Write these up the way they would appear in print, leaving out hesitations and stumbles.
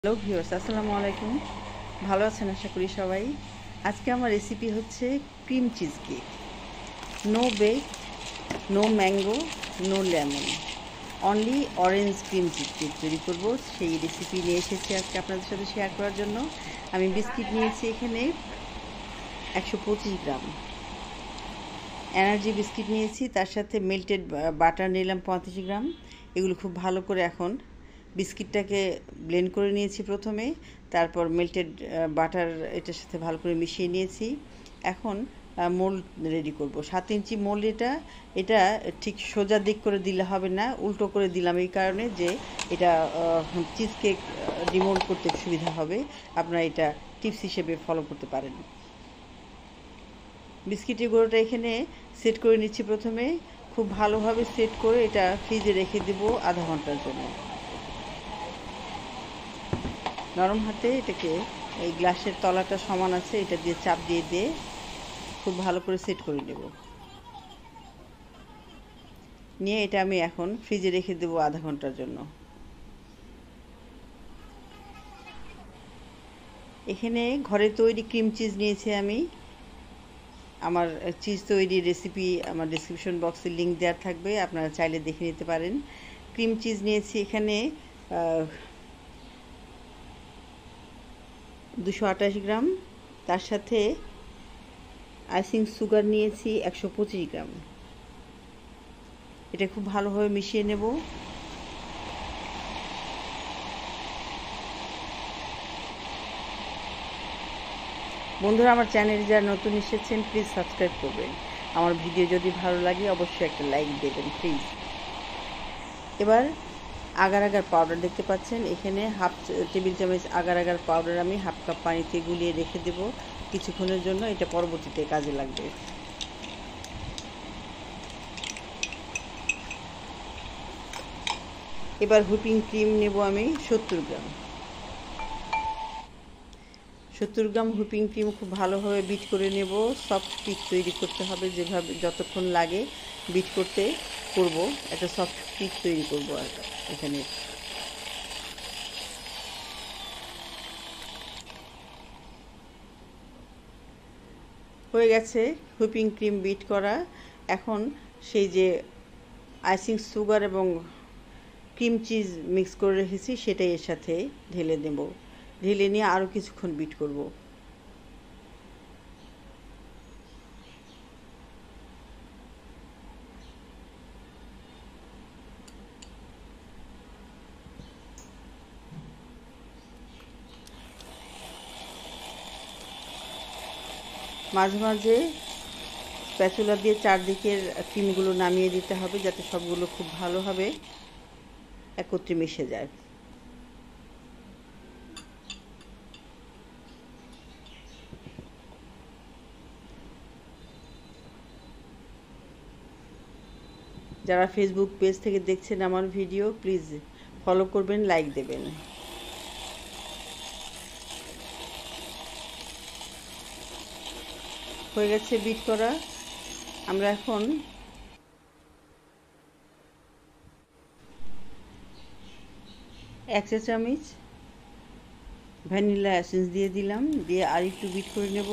Hello viewers, আসসালামু আলাইকুম। ভালো আছেন আশা করি সবাই। আজকে আমার রেসিপি হচ্ছে cream cheese cake. No bake, no mango, no lemon, only orange cream cheese cake তৈরি করব। সেই রেসিপি নিয়ে এসেছি আজকে আপনাদের সাথে শেয়ার করার জন্য। আমি বিস্কিট নিয়েছি এখানে 125 গ্রাম, এনার্জি বিস্কিট নিয়েছি, তার সাথে মেল্টেড বাটার নিলাম 35 গ্রাম। এগুলো খুব ভালো করে এখন বিস্কিটটাকে ব্লেন্ড করে নিয়েছি প্রথমে, তারপর মেল্টেড বাটার এটার সাথে ভালো করে মিশিয়ে নিয়েছি। এখন মোল্ড রেডি করব। 7 ইঞ্চি মোল্ড। এটা ঠিক সোজা দিক করে দিলে হবে না, উল্টো করে দিলাম এই কারণে যে এটা চিজ কেক ডিমোল্ড করতে সুবিধা হবে। আপনারা এটা টিপস হিসেবে ফলো করতে পারেন। বিস্কিটের গুঁড়োটা এখানে সেট করে নিচ্ছি প্রথমে। খুব ভালোভাবে সেট করে এটা ফ্রিজে রেখে দেব আধা ঘন্টার জন্য। নরম হাতে এটাকে, এই গ্লাসের তলাটা সমান আছে, এটা দিয়ে চাপ দিয়ে দিয়ে খুব ভালো করে সেট করে নেব। নিয়ে এটা আমি এখন ফ্রিজে রেখে দেব আধা ঘন্টার জন্য। এখানে ঘরে তৈরি ক্রিম চিজ নিয়েছি আমি। আমার চিজ তৈরির রেসিপি আমার ডেসক্রিপশন বক্সে লিঙ্ক দেওয়া থাকবে, আপনারা চাইলে দেখে নিতে পারেন। ক্রিম চিজ নিয়েছি এখানে 228 গ্রাম, তার সাথে আইসিং সুগার নিয়েছি 125 গ্রাম। এটা খুব ভালোভাবে মিশিয়ে নেব। বন্ধুরা, আমার চ্যানেলে যারা নতুন এসেছেন প্লিজ সাবস্ক্রাইব করবেন। আমার ভিডিও যদি ভালো লাগে অবশ্যই একটা লাইক দেবেন প্লিজ। এবার আগার আগার পাউডার দেখতে পাচ্ছেন, এখানে হাফ টেবিল চামচ আগার আগার পাউডার আমি হাফ কাপ পানিতে গুলিয়ে রেখে দেব কিছুক্ষণের জন্য। এটা পরবর্তীতে কাজে লাগবে। এবার হুইপিং ক্রিম নেব আমি 70 গ্রাম। 70 গ্রাম হুইপিং ক্রিম খুব ভালোভাবে বিট করে নেব। সফট কেক তৈরি করতে হবে, যেভাবে যতক্ষণ লাগে বিট করতে করব, একটা সফট কেক তৈরি করব। আর এখানে হয়ে গেছে হুইপিং ক্রিম বিট করা। এখন সেই যে আইসিং সুগার এবং ক্রিম চিজ মিক্স করে রেখেছি সেটাই এর সাথে ঢেলে দেব। ঢেলে নিয়ে আরও কিছুক্ষণ বিট করব। মাঝে মাঝে স্প্যাচুলা দিয়ে চারদিকের ক্রিমগুলো নামিয়ে দিতে হবে, যাতে সবগুলো খুব ভালোভাবে একত্রে মিশে যায়। যারা ফেসবুক পেজ থেকে দেখছেন আমার ভিডিও প্লিজ ফলো করবেন, লাইক দেবেন। হয়ে গেছে বিট করা। আমরা এখন এক চা চামচ ভ্যানিলা এসেন্স দিয়ে দিলাম, দিয়ে আর একটু বিট করে নেব।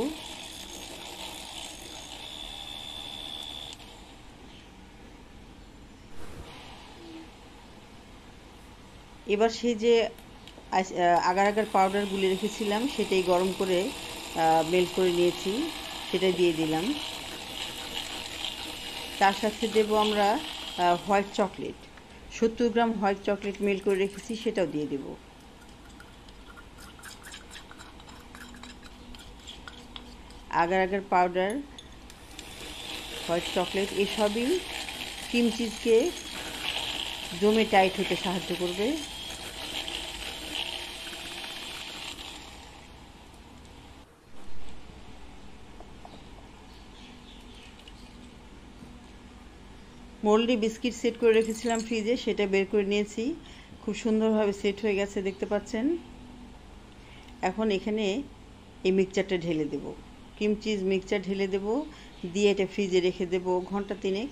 এবার সেই যে আগার আগার পাউডার গুলে রেখেছিলাম সেটাই গরম করে মেল্ট করে নিয়েছি, সেটাই দিয়ে দিলাম। তার সাথে দেব আমরা white chocolate, 70 gram white chocolate melt করে রেখেছি, সেটাও দিয়ে দেব। Agar agar powder, white chocolate এসবই ক্রিম চিজকে জমে টাইট হতে সাহায্য করবে। মোল্ডে বিস্কিট সেট করে রেখেছিলাম ফ্রিজে, সেটা বের করে নিয়েছি। খুব সুন্দরভাবে সেট হয়ে গেছে দেখতে পাচ্ছেন। এখন এখানে এই মিক্সচারটা ঢেলে দেব, ক্রিম চিজ মিক্সচার ঢেলে দেব, দিয়ে এটা ফ্রিজে রেখে দেব ঘন্টা তিনেক।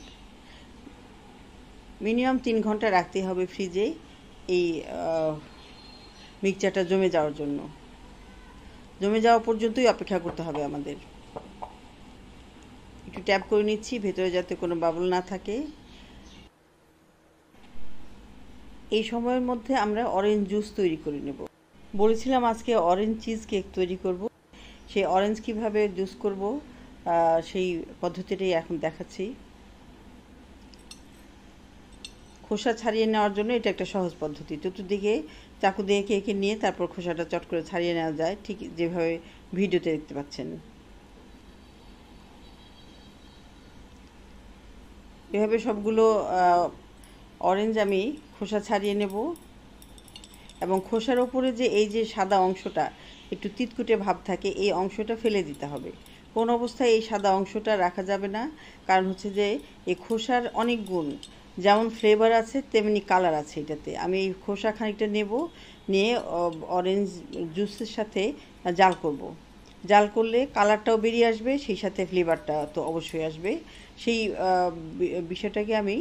মিনিমাম 3 ঘন্টা রাখতে হবে ফ্রিজে এই মিক্সচারটা জমে যাওয়ার জন্য। জমে যাওয়া পর্যন্তই অপেক্ষা করতে হবে আমাদের। একটু ট্যাপ করে নিচ্ছি ভেতরে যাতে কোনো বাবল না থাকে। এই সময়ের মধ্যে আমরা অরেঞ্জ জুস তৈরি করে নেব। বলেছিলাম আজকে অরেঞ্জ চিজ কেক তৈরি করব। সেই অরেঞ্জ কিভাবে জুস করব সেই পদ্ধতিটাই এখন দেখাচ্ছি। খোসা ছাড়িয়ে নেওয়ার জন্য এটা একটা সহজ পদ্ধতি। চতুর্দিকে চাকু দিয়ে কেকে নিয়ে তারপর খোসাটা চট করে ছাড়িয়ে নেওয়া যায়, ঠিক যেভাবে ভিডিওতে দেখতে পাচ্ছেন। এভাবে সবগুলো অরেঞ্জ আমি খোসা ছাড়িয়ে নেব এবং খোসার ওপরে যে এই যে সাদা অংশটা একটু তিতকুটে ভাব থাকে, এই অংশটা ফেলে দিতে হবে। কোন অবস্থায় এই সাদা অংশটা রাখা যাবে না, কারণ হচ্ছে যে এই খোসার অনেক গুণ, যেমন ফ্লেভার আছে তেমনি কালার আছে এটাতে। আমি এই খোসা খানিকটা নেব, নিয়ে অরেঞ্জ জুসের সাথে জাল করব। জাল করলে কালারটাও বেরিয়ে আসবে, সেই সাথে ফ্লেভারটা তো অবশ্যই আসবে। সেই বিষয়টাকে আমি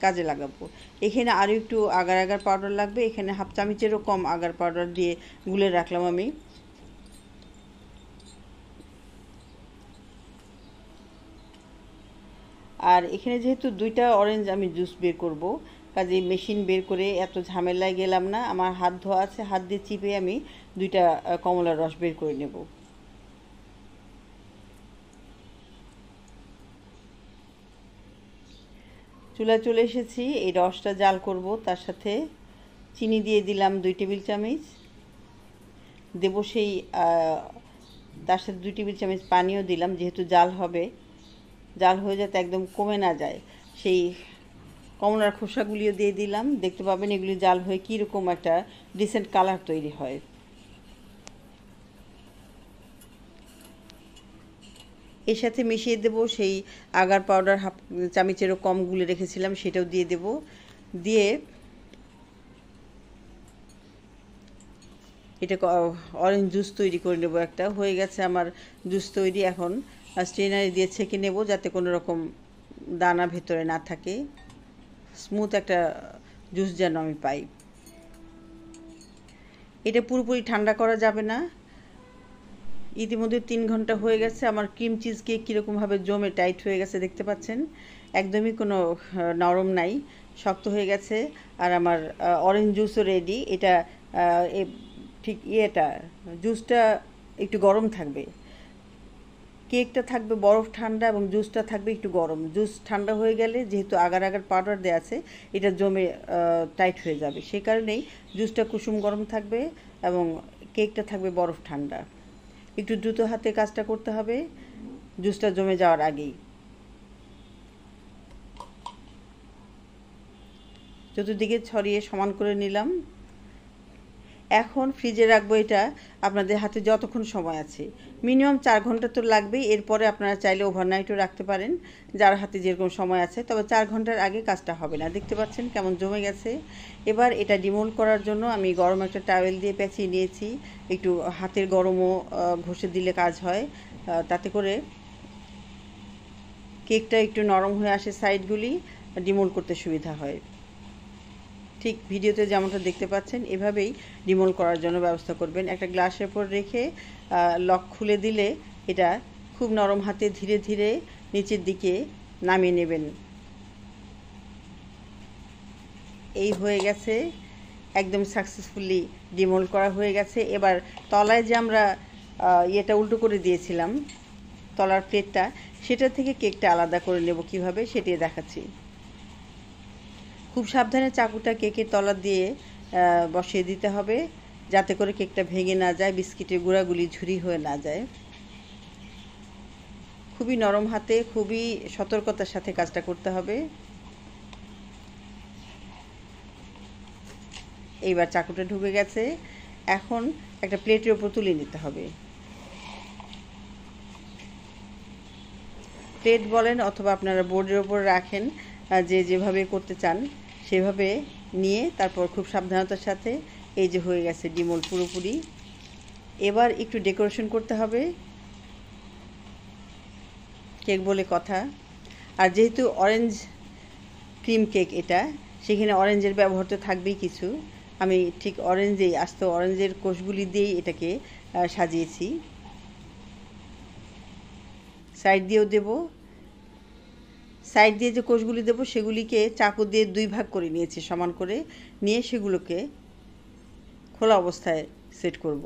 কাজে লাগাবো। এখানে আরও একটু আগার আগার পাউডার লাগবে। এখানে হাফ চামচেরও কম আগার পাউডার দিয়ে গুলে রাখলাম আমি। আর এখানে যেহেতু দুইটা অরেঞ্জ আমি জুস বের করব, কাজে মেশিন বের করে এত ঝামেলায় গেলাম না। আমার হাত ধোয়া আছে, হাত দিয়ে চিপে আমি দুইটা কমলার রস বের করে নেব। চুলায় চলে এসেছি, এই রসটা জাল করব। তার সাথে চিনি দিয়ে দিলাম 2 টেবিল চামচ, দেব সেই তার সাথে 2 টেবিল চামচ পানিও দিলাম, যেহেতু জাল হবে। জাল হয়ে যাতে একদম কমে না যায়, সেই কমলার খোসাগুলিও দিয়ে দিলাম। দেখতে পাবেন এগুলি জাল হয়ে কীরকম একটা ডিসেন্ট কালার তৈরি হয়। এর সাথে মিশিয়ে দেব সেই আগার পাউডার হাফ চামচেরও কম গুলে রেখেছিলাম, সেটাও দিয়ে দেব। দিয়ে এটা অরেঞ্জ জুস তৈরি করে নেব একটা। হয়ে গেছে আমার জুস তৈরি। এখন স্ট্রেনারে দিয়ে ছেঁকে নেব যাতে কোনো রকম দানা ভেতরে না থাকে, স্মুথ একটা জুস যেন আমি পাই। এটা পুরোপুরি ঠান্ডা করা যাবে না। ইতিমধ্যে 3 ঘন্টা হয়ে গেছে। আমার ক্রিম চিজ কেক কীরকমভাবে জমে টাইট হয়ে গেছে দেখতে পাচ্ছেন। একদমই কোনো নরম নাই, শক্ত হয়ে গেছে। আর আমার অরেঞ্জ জুসও রেডি। এটা ঠিক জুসটা একটু গরম থাকবে, কেকটা থাকবে বরফ ঠান্ডা এবং জুসটা থাকবে একটু গরম। জুস ঠান্ডা হয়ে গেলে যেহেতু আগার আগার পাউডার দেওয়া আছে, এটা জমে টাইট হয়ে যাবে। সেই কারণেই জুসটা কুসুম গরম থাকবে এবং কেকটা থাকবে বরফ ঠান্ডা। একটু দ্রুত হাতে কাজটা করতে হবে জুসটা জমে যাওয়ার আগেই। চতুর্দিকে ছড়িয়ে সমান করে নিলাম। এখন ফ্রিজে রাখবো এটা আপনাদের হাতে যতক্ষণ সময় আছে। মিনিমাম 4 ঘন্টা তো লাগবেই। এরপরে আপনারা চাইলে ওভারনাইটও রাখতে পারেন, যার হাতে যেরকম সময় আছে। তবে 4 ঘন্টার আগে কাজটা হবে না। দেখতে পাচ্ছেন কেমন জমে গেছে। এবার এটা ডিমোল্ড করার জন্য আমি গরম একটা টাওয়েল দিয়ে পেঁচিয়ে নিয়েছি। একটু হাতের গরমও ঘষে দিলে কাজ হয়, তাতে করে কেকটা একটু নরম হয়ে আসে, সাইডগুলি ডিমোল্ড করতে সুবিধা হয়। ঠিক ভিডিওতে যেমনটা দেখতে পাচ্ছেন এভাবেই ডিমোল্ড করার জন্য ব্যবস্থা করবেন। একটা গ্লাসের উপর রেখে লক খুলে দিলে এটা খুব নরম হাতে ধীরে ধীরে নিচের দিকে নামিয়ে নেবেন। এই হয়ে গেছে, একদম সাকসেসফুলি ডিমোল্ড করা হয়ে গেছে। এবার তলায় যে আমরা ইয়েটা উল্টো করে দিয়েছিলাম, তলার প্লেটটা, সেটা থেকে কেকটা আলাদা করে নেব কিভাবে সেটাই দেখাচ্ছি। খুব সাবধানে চাকুটা কেকের তলা দিয়ে বসিয়ে দিতে হবে, যাতে করে কেকটা ভেঙে না যায়, বিস্কিটের গুঁড়াগুলি ঝুরি হয়ে না যায়। খুবই নরম হাতে, খুবই সতর্কতার সাথে কাজটা করতে হবে। এইবার চাকুটা ঢুকে গেছে। এখন একটা প্লেটের উপর তুলে নিতে হবে। প্লেট বলেন অথবা আপনারা বোর্ডের ওপর রাখেন, যে যেভাবে করতে চান সেভাবে নিয়ে তারপর খুব সাবধানতার সাথে এই যে হয়ে গেছে ডিমোল্ড পুরোপুরি। এবার একটু ডেকোরেশন করতে হবে, কেক বলে কথা। আর যেহেতু অরেঞ্জ ক্রিম কেক এটা, সেখানে অরেঞ্জের ব্যবহার তো থাকবেই কিছু। আমি ঠিক আস্ত অরেঞ্জের কোষগুলি দিয়েই এটাকে সাজিয়েছি। সাইড দিয়েও দেব। সাইড দিয়ে যে কোষগুলি দেব সেগুলিকে চাকু দিয়ে 2 ভাগ করে নিয়েছি সমান করে, নিয়ে সেগুলোকে খোলা অবস্থায় সেট করব।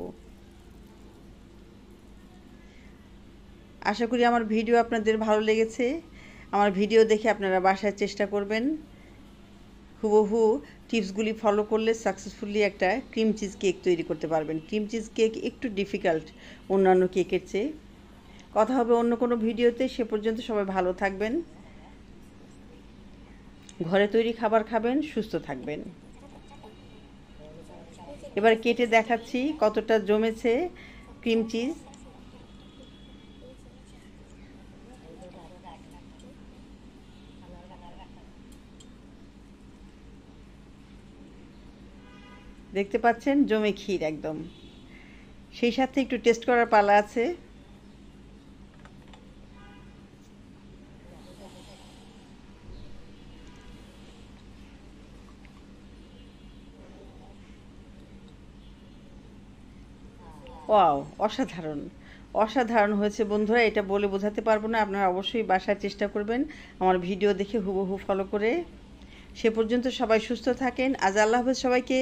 আশা করি আমার ভিডিও আপনাদের ভালো লেগেছে। আমার ভিডিও দেখে আপনারা বাসায় চেষ্টা করবেন। হুবহু টিপসগুলি ফলো করলে সাকসেসফুলি একটা ক্রিম চিজ কেক তৈরি করতে পারবেন। ক্রিম চিজ কেক একটু ডিফিকাল্ট অন্যান্য কেকের চেয়ে। কথা হবে অন্য কোনো ভিডিওতে। সে পর্যন্ত সবাই ভালো থাকবেন, ঘরে তৈরি খাবার খাবেন, সুস্থ থাকবেন। এবার কেটে দেখাচ্ছি কতটা জমেছে ক্রিম চিজ। দেখতে পাচ্ছেন জমে ক্ষীর একদম। সেই সাথে একটু টেস্ট করার পালা আছে। ওয়াও, অসাধারণ অসাধারণ হয়েছে বন্ধুরা, এটা বলে বোঝাতে পারবো না। আপনারা অবশ্যই বাসায় চেষ্টা করবেন আমার ভিডিও দেখে হুবহু ফলো করে। সে পর্যন্ত সবাই সুস্থ থাকেন। আজ আল্লাহ হাফেজ সবাইকে।